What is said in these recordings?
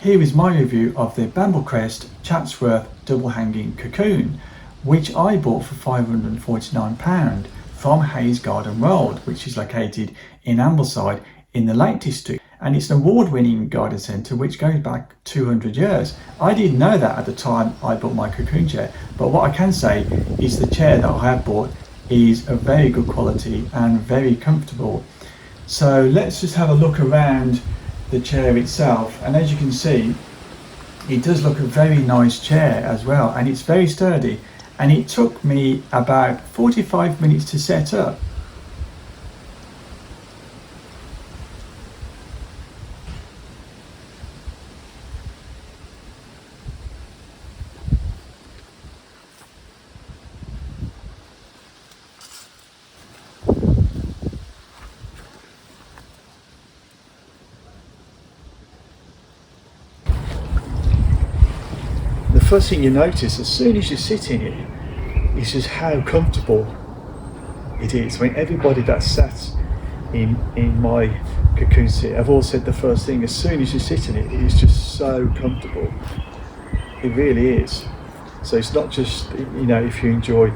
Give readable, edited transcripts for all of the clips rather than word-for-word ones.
here is my review of the Bramblecrest Chatsworth double hanging cocoon, which I bought for £549 from Hayes Garden World, which is located in Ambleside in the Lake District. And it's an award-winning garden centre which goes back 200 years. I didn't know that at the time I bought my cocoon chair, but what I can say is the chair that I have bought is of very good quality and very comfortable. So let's just have a look around the chair itself, and as you can see, it does look a very nice chair as well, and it's very sturdy, and it took me about 45 minutes to set up. The first thing you notice as soon as you sit in it is just how comfortable it is. I mean, everybody that's sat in my cocoon seat have all said the first thing, as soon as you sit in it, it is just so comfortable. It really is. So it's not just, you know, if you enjoy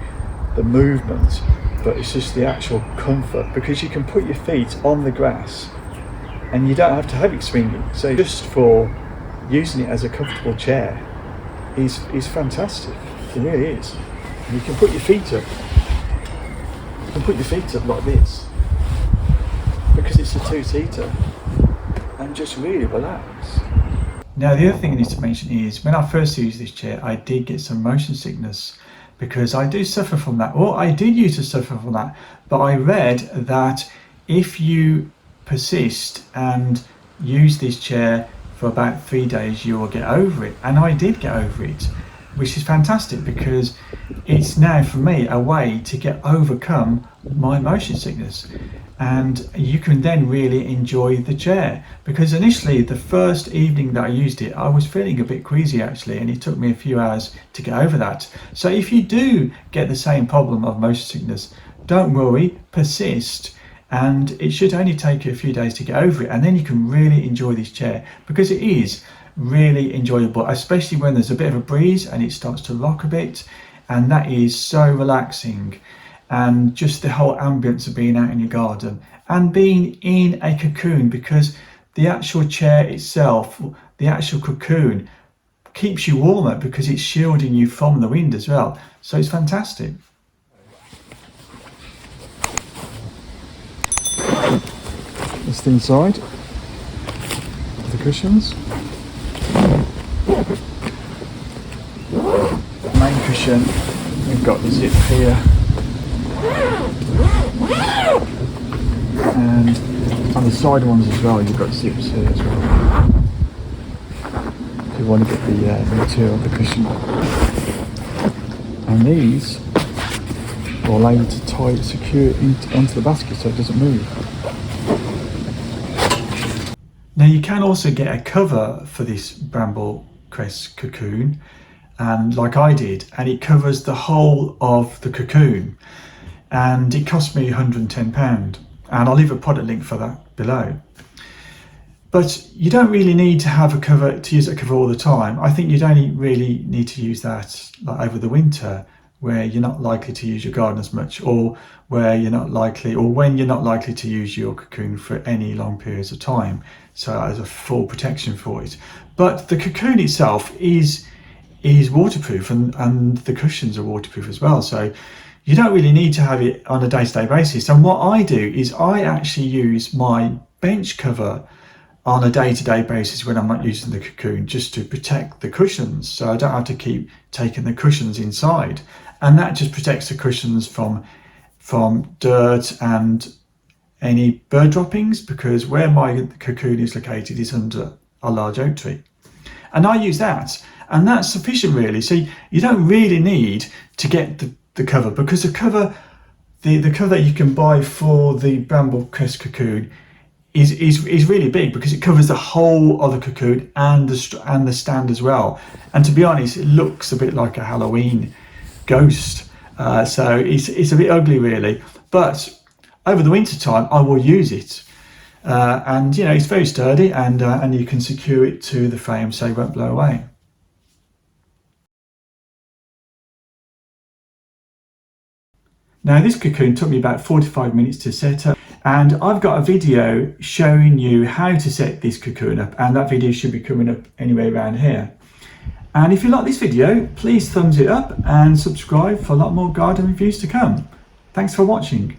the movement, but it's just the actual comfort, because you can put your feet on the grass and you don't have to have it swinging. So just for using it as a comfortable chair is fantastic. It really is. And you can put your feet up. You can put your feet up like this, because it's a two-seater, and just really relax. Now the other thing I need to mention is, when I first used this chair, I did get some motion sickness, because I do suffer from that. Well, I did used to suffer from that, but I read that if you persist and use this chair for about 3 days, you will get over it. And I did get over it, which is fantastic, because it's now for me a way to overcome my motion sickness. And you can then really enjoy the chair, because initially the first evening that I used it, I was feeling a bit queasy actually, and it took me a few hours to get over that. So if you do get the same problem of motion sickness, don't worry, persist. And it should only take you a few days to get over it, and then you can really enjoy this chair, because it is really enjoyable, especially when there's a bit of a breeze and it starts to rock a bit, and that is so relaxing. And just the whole ambience of being out in your garden and being in a cocoon, because the actual chair itself, the actual cocoon, keeps you warmer because it's shielding you from the wind as well. So it's fantastic. That's the inside of the cushions. The main cushion, we've got the zip here, and on the side ones as well, you've got zips here as well, if you want to get the material of the cushion. And these will allow you to tie it secure onto the basket so it doesn't move. Now you can also get a cover for this Bramblecrest cocoon, and like I did, and it covers the whole of the cocoon, and it cost me £110, and I'll leave a product link for that below. But you don't really need to have a cover, to use a cover all the time. I think you'd only really need to use that like over the winter, where you're not likely to use your garden as much, or where you're not likely, or when you're not likely to use your cocoon for any long periods of time. So as a full protection for it. But the cocoon itself is waterproof, and the cushions are waterproof as well. So you don't really need to have it on a day-to-day basis. And what I do is I actually use my bench cover on a day-to-day basis when I'm not using the cocoon, just to protect the cushions, so I don't have to keep taking the cushions inside. And that just protects the cushions from dirt and any bird droppings, because where my cocoon is located is under a large oak tree. And I use that, and that's sufficient really. So you don't really need to get the cover, because the cover that you can buy for the Bramblecrest cocoon is really big, because it covers the whole of the cocoon and the stand as well. And to be honest, it looks a bit like a Halloween ghost, so it's a bit ugly really. But over the winter time I will use it, and you know, it's very sturdy, and you can secure it to the frame so it won't blow away. Now this cocoon took me about 45 minutes to set up, and I've got a video showing you how to set this cocoon up, and that video should be coming up anyway around here. And if you like this video, please thumbs it up and subscribe for a lot more garden reviews to come. Thanks for watching.